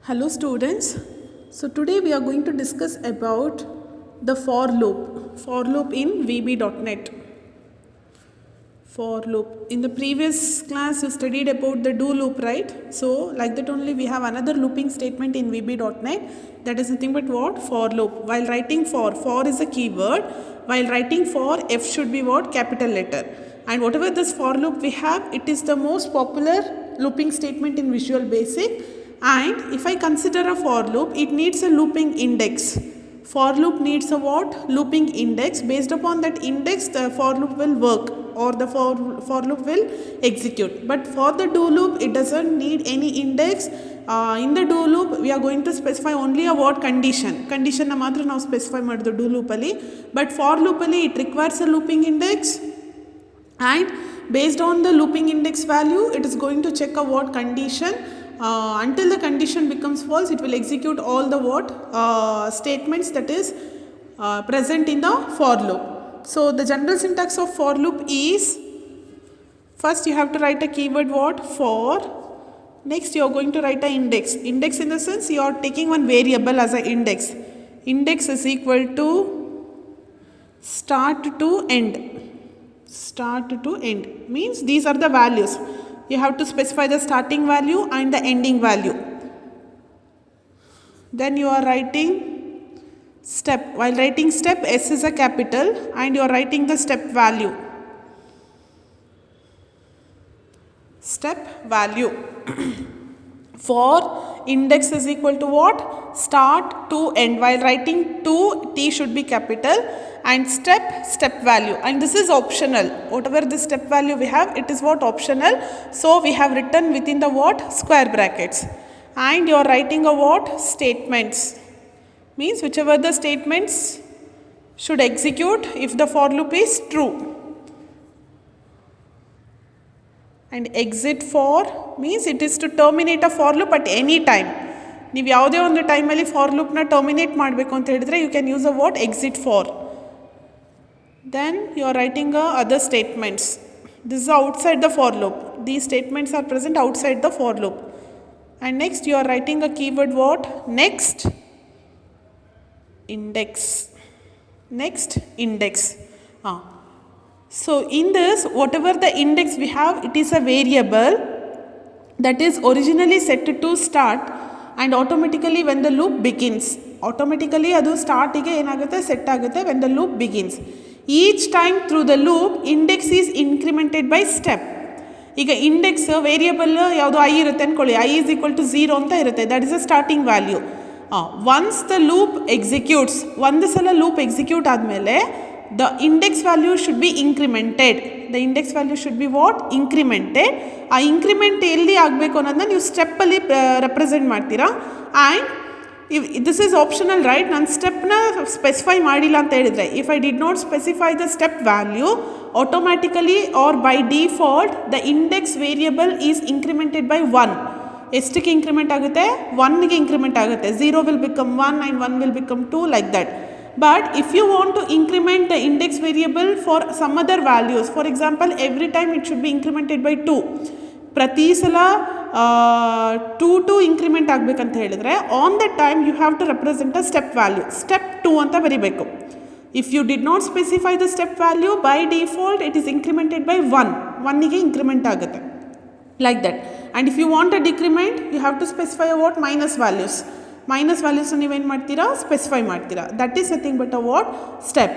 Hello students. So today we are going to discuss about the for loop in VB.NET. For loop. In the previous class you studied about the do loop, right? So like that only we have another looping statement in VB.NET, that is nothing but what? For loop. While writing for is a keyword. While writing for, F should be what? Capital letter. And whatever this for loop we have, it is the most popular looping statement in Visual Basic. And if I consider a for loop, it needs a looping index. For loop needs a what? Looping index. Based upon that index, the for loop will work or the for loop will execute. But for the do loop, it doesn't need any index. In the do loop, we are going to specify only a what? Condition. Condition na matra now specify the do loop ali. But for loop ali, it requires a looping index. And based on the looping index value, it is going to check a what? Condition. Until the condition becomes false, it will execute all the what? Statements that is present in the for loop. So the general syntax of for loop is, first you have to write a keyword what? For. Next you are going to write an index. Index in the sense you are taking one variable as an index. Index is equal to start to end. Start to end means these are the values. You have to specify the starting value and the ending value. Then you are writing step. While writing step, S is a capital and you are writing the step value. Step value. For index is equal to what? Start to end. While writing to, T should be capital, and step value, and this is optional. Whatever the step value we have, it is what? Optional. So we have written within the what? Square brackets. And you are writing a what? Statements. Means whichever the statements should execute if the for loop is true. And exit for means it is to terminate a for loop at any time. ನೀವು ಯಾವುದೇ ಒಂದು ಟೈಮಲ್ಲಿ for ಲೂಪ್ನ terminate ಮಾಡಬೇಕು ಅಂತ ಹೇಳಿದ್ರೆ you can use a what? Exit for. Then you are writing other statements. This is outside the for loop. These statements are present outside the for loop. And next you are writing a keyword what? Next index. Next index. So in this, whatever the index we have, it is a variable that is originally set to start, and automatically when the loop begins, automatically adu start ige enagutte set agutte when the loop begins. Each time through the loop, index is incremented by step. ಈಗ index variable ಯಾವುದು I ಇರುತ್ತೆ ಅನ್ಕೊಳ್ಳಿ, I is equal to 0 ಅಂತ ಇರುತ್ತೆ, that is a starting value. Once the loop executes, ಒಂದು ಸಲ loop execute ಆದಮೇಲೆ the index value should be incremented. The index value should be what? Incremented. ಆ increment ಎಲ್ಲಿ ಆಗಬೇಕು ಅನ್ನೋದನ್ನ ನೀವು ಸ್ಟೆಪ್ ಅಲ್ಲಿ ರೆಪ್ರೆಸೆಂಟ್ ಮಾಡ್ತೀರಾ. And this is optional, right? ನಾನು ಸ್ಟೆಪ್ನ ಸ್ಪೆಸಿಫೈ ಮಾಡಿಲ್ಲ ಅಂತ ಹೇಳಿದ್ರೆ, if I did not specify the step value, automatically or by default the index variable is incremented by 1. ಎಷ್ಟಕ್ಕೆ increment ಆಗುತ್ತೆ? 1ಗೆ increment ಆಗುತ್ತೆ. 0 will become 1 and 1 will become 2, like that. But if you want to increment the index variable for some other values, for example, every time it should be incremented by 2. ಪ್ರತಿ ಸಲ 2 increment ಆಗಬೇಕಂತ ಹೇಳಿದ್ರೆ, on that time you have to represent a step value. Step 2 ಅಂತ ಬರಿಬೇಕು. If you did not specify the step value, by default it is incremented by 1. 1ಗೆ increment ಆಗುತ್ತೆ. Like that. And if you want a decrement, you have to specify what? Minus values. Minus values ನೀವೇನು ಮಾಡ್ತೀರಾ? Specify ಮಾಡ್ತೀರಾ. That is nothing but a what? Step.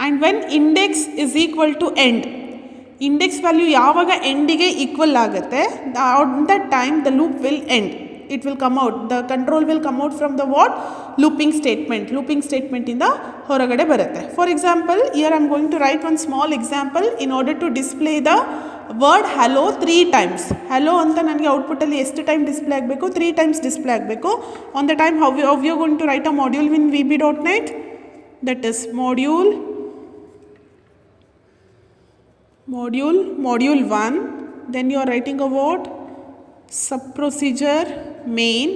And when index is equal to end, index value ಯಾವಾಗ ಎಂಡಿಗೆ equal ಆಗುತ್ತೆ, at that time the loop will end. It will come out. The control will come out from the what? Looping statement. Looping statement ಇಂದ ಹೊರಗಡೆ ಬರುತ್ತೆ. For example, here I am going to write one small example in order to display the word hello 3 times. Hello ಅಂತ ನನಗೆ output ಅಲ್ಲಿ ಎಷ್ಟು time display ಆಗಬೇಕು? 3 times display ಆಗಬೇಕು. On the time how you are going to write a module in VB.NET, that is module 1. Then you are writing a what? Sub procedure main.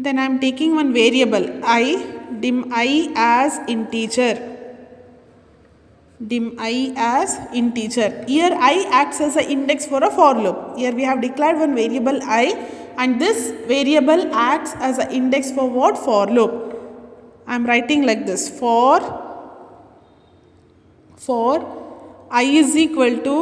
Then I am taking one variable I, dim I as integer. dim I as integer. Here I acts as an index for a for loop. Here we have declared one variable I, and this variable acts as an index for what? For loop. I am writing like this: for I is equal to,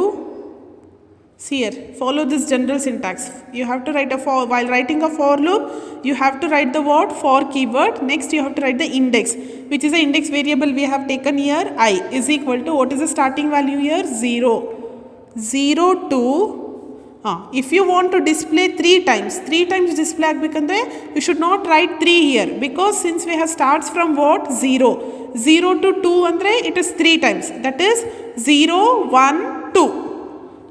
see here, follow this general syntax. You have to write a for, while writing a for loop, you have to write the word for keyword. Next you have to write the index, which is the index variable we have taken here. I is equal to, what is the starting value here? 0. 0 to, if you want to display 3 times display ಆಗಬೇಕಂದ್ರೆ you should not write 3 here, because since we have starts from what? 0. 0 to 2 andre it is 3 times, that is 0, 1, 2.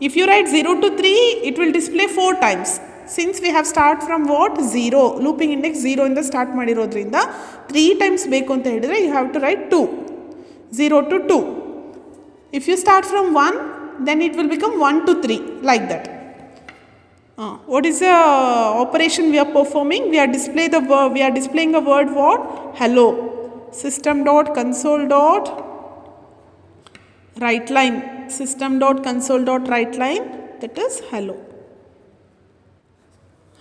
If you write 0 to 3, it will display 4 times. Since we have start from what? 0. Looping index 0 ಇಂದ start ಮಾಡಿರೋದ್ರಿಂದ 3 times ಬೇಕು ಅಂತ ಹೇಳಿದ್ರೆ you have to write 2. 0 to 2. If you start from 1, then it will become 1 to 3, like that. What is the operation we are performing? We are displaying a word what? Hello. System dot console dot write line. System dot console dot write line, that is hello.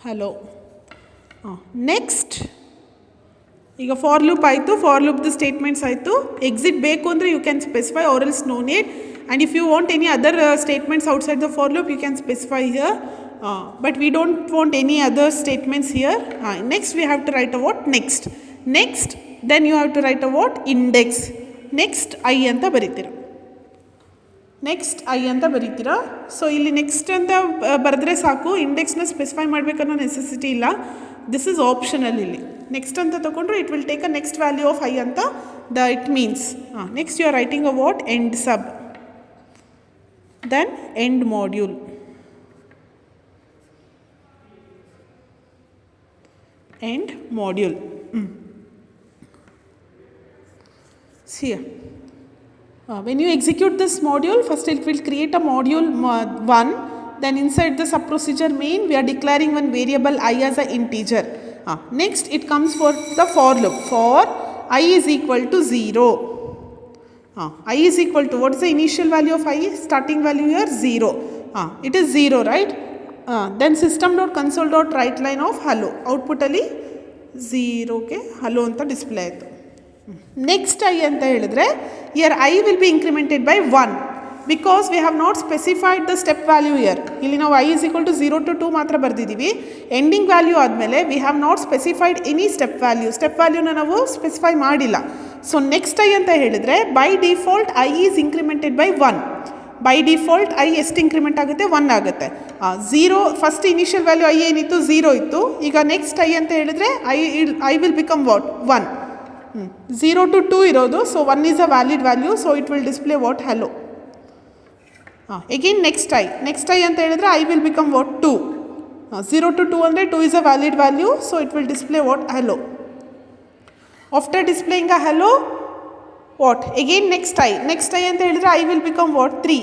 Hello. Next, ಈಗ for loop ಆಯಿತು, for loop ದ statements ಆಯಿತು. Exit ಬೇಕು ಅಂದರೆ you can specify, or else no need. And if you want any other statements outside the for loop, you can specify here. But we don't want any other statements here. Next we have to write a what? Next then you have to write a what? Index. Next I anta bariತೀರಾ. Next I ಅಂತ ಬರೀತೀರಾ. So ಇಲ್ಲಿ next ಅಂತ ಬರೆದ್ರೆ ಸಾಕು, ಇಂಡೆಕ್ಸ್ನ specify ಮಾಡಬೇಕನ್ನೋ necessity ಇಲ್ಲ. This is optional. ಇಲ್ಲಿ ನೆಕ್ಸ್ಟ್ ಅಂತ ತಗೊಂಡ್ರೆ it will take a next value of I ಅಂತ it means. Next you are writing a what? End sub, then end module. End module. See here. When you execute this module, first it will create a module 1. Then inside the sub procedure main, we are declaring one variable I as an integer. Next it comes for the for loop. For I is equal to 0. I is equal to, what is the initial value of I? Starting value here 0. It is 0, right? Then system dot console dot write line of hello. Output ಅಲ್ಲಿ 0ಗೆ hello ಅಂತ display ಆಯಿತು. Next I ಅಂತ ಹೇಳಿದ್ರೆ here I will be incremented by 1, because we have not specified the step value here. ಇಲ್ಲಿ ನಾವು I is equal to 0 to 2 ಮಾತ್ರ ಬರೆದಿದ್ದೀವಿ. ಎಂಡಿಂಗ್ ವ್ಯಾಲ್ಯೂ ಆದಮೇಲೆ we have not specified any step value. Step ವ್ಯಾಲ್ಯೂನ ನಾವು specify ಮಾಡಿಲ್ಲ. So next I ಅಂತ ಹೇಳಿದ್ರೆ by default I is incremented by 1. By default I ಎಷ್ಟು ಇಂಕ್ರಿಮೆಂಟ್ ಆಗುತ್ತೆ? 1 ಆಗುತ್ತೆ. 0 ಫಸ್ಟ್ ಇನಿಷಿಯಲ್ ವ್ಯಾಲ್ಯೂ ಐ ಏನಿತ್ತು? 0 ಇತ್ತು. ಈಗ ನೆಕ್ಸ್ಟ್ ಐ ಅಂತ ಹೇಳಿದ್ರೆ I will become what? 1. 0 to 2 ಇರೋದು. So 1 is a valid value. So it will display what? Hello. Again next I ಅಂತ ಹೇಳಿದ್ರೆ I will become what? 2. 0 to 2 ಅಂದರೆ 2 is a valid value. So it will display what? Hello. After displaying a hello, what? Again next I ಅಂತ ಹೇಳಿದ್ರೆ I will become what? 3.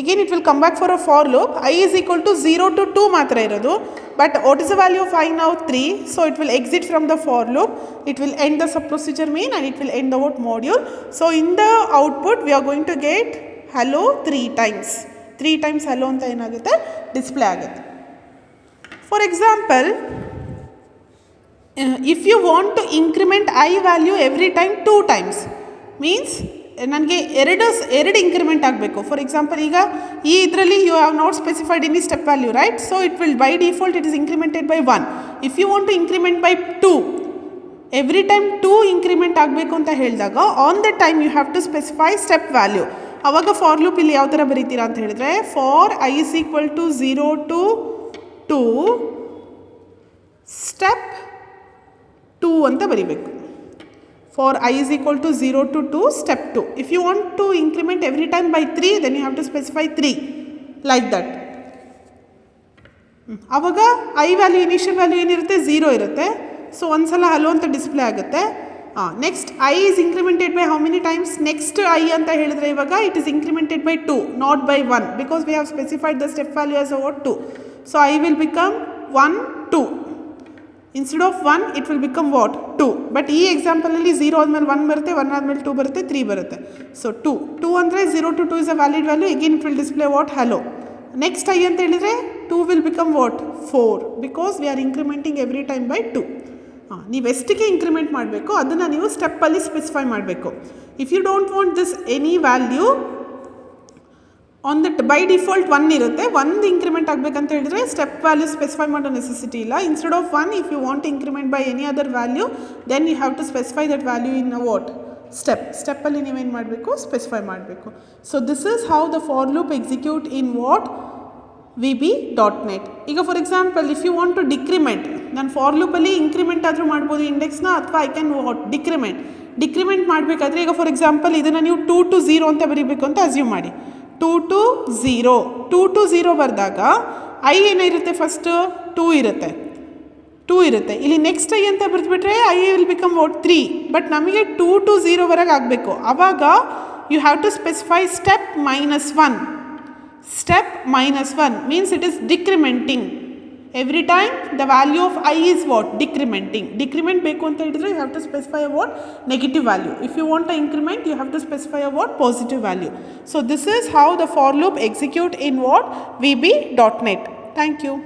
Again it will come back for a for loop. I is equal to 0 to 2 ಮಾತ್ರ ಇರೋದು. But what is the value of I now? 3. So it will exit from the for loop. It will end the sub procedure main and it will end the what? Module. So in the output we are going to get hello 3 times. 3 times hello ಅಂತ ಏನಾಗುತ್ತೆ? Display ಆಗುತ್ತೆ. For example, if you want to increment I value every time 2 times, means ನನಗೆ ಎರಡು increment ಆಗಬೇಕು. For example ಈಗ ಈ ಇದರಲ್ಲಿ you have not specified any step value, right? So it will by default it is incremented by 1. If you want to increment by 2, every time 2 increment ಆಗಬೇಕು ಅಂತ ಹೇಳಿದಾಗ on the time you have to specify step value. ಆವಾಗ for loop ಇಲ್ಲಿ ಯಾವ ಥರ ಬರೀತೀರಾ ಅಂತ ಹೇಳಿದ್ರೆ, for I is equal to 0 to 2 step 2 ಅಂತ ಬರೀಬೇಕು. For I is equal to 0 to 2 step 2. If you want to increment every time by 3, then you have to specify 3, like that. ಆವಾಗ I value initial value ಏನಿರುತ್ತೆ? 0 ಇರುತ್ತೆ. So ಒಂದ್ಸಲ hello ಅಂತ display ಆಗುತ್ತೆ. Next I is incremented by how many times? Next I ಅಂತ ಹೇಳಿದ್ರೆ ಇವಾಗ it is incremented by 2, not by 1, because we have specified the step value as a what? 2. So I will become 1, 2. Instead of 1 it will become what 2. But ಈ ಎಕ್ಸಾಂಪಲಲ್ಲಿ 0 ಆದಮೇಲೆ 1 ಬರುತ್ತೆ, 1 ಆದಮೇಲೆ 2 ಬರುತ್ತೆ, 3 ಬರುತ್ತೆ. So 2 ಅಂದರೆ 0 to 2 is a valid value. Again it will display what hello. Next I ಅಂತ ಹೇಳಿದರೆ 2 will become what 4 because we are incrementing every time by 2. ನೀವು ಎಷ್ಟಿಗೆ ಇಂಕ್ರಿಮೆಂಟ್ ಮಾಡಬೇಕು ಅದನ್ನು ನೀವು ಸ್ಟೆಪ್ಪಲ್ಲಿ ಸ್ಪೆಸಿಫೈ ಮಾಡಬೇಕು. If you don't want this any value on that by default 1 ಇರುತ್ತೆ. 1 ಇಂಕ್ರಿಮೆಂಟ್ ಆಗಬೇಕಂತ ಹೇಳಿದ್ರೆ ಸ್ಟೆಪ್ ವ್ಯಾಲ್ಯೂ ಸ್ಪೆಸಿಫೈ ಮಾಡೋ ನೆಸೆಸಿಟಿ ಇಲ್ಲ. Instead of 1 if you want increment by any other value then you have to specify that value in a what ಸ್ಟೆಪ್ಪಲ್ಲಿ ನೀವೇನು ಮಾಡಬೇಕು specify ಮಾಡಬೇಕು. So this is how the for loop execute in what VB.NET. ಈಗ for example if you want to decrement, ನಾನು ಫಾರ್ ಲೂಪಲ್ಲಿ increment ಆದರೂ ಮಾಡ್ಬೋದು ಇಂಡೆಕ್ಸ್ನ, ಅಥವಾ ಐ ಕ್ಯಾನ್ ವಾಟ್ ಡಿಕ್ರಿಮೆಂಟ್ ಮಾಡಬೇಕಾದ್ರೆ ಈಗ ಫಾರ್ ಎಕ್ಸಾಂಪಲ್ ಇದನ್ನು ನೀವು 2 to 0 ಅಂತ ಬರೀಬೇಕು ಅಂತ ಅಸ್ಯೂಮ್ ಮಾಡಿ. 2 to 0 ಬರೆದಾಗ ಐ ಏನಿರುತ್ತೆ ಫಸ್ಟು 2 ಇರುತ್ತೆ. ಇಲ್ಲಿ ನೆಕ್ಸ್ಟ್ ಐ ಅಂತ ಬರೆದ್ಬಿಟ್ರೆ I will become what 3. But ನಮಗೆ 2 to 0 ವರೆಗೆ ಆಗಬೇಕು. ಆವಾಗ you have to specify step -1. Step -1 means it is decrementing. Every time the value of I is what? Decrementing. Decrement ಬೇಕು ಅಂತ ಹೇಳಿದ್ರೆ you have to specify a what? Negative value. If you want to increment, you have to specify a what? Positive value. So this is how the for loop execute in what? VB.NET. Thank you.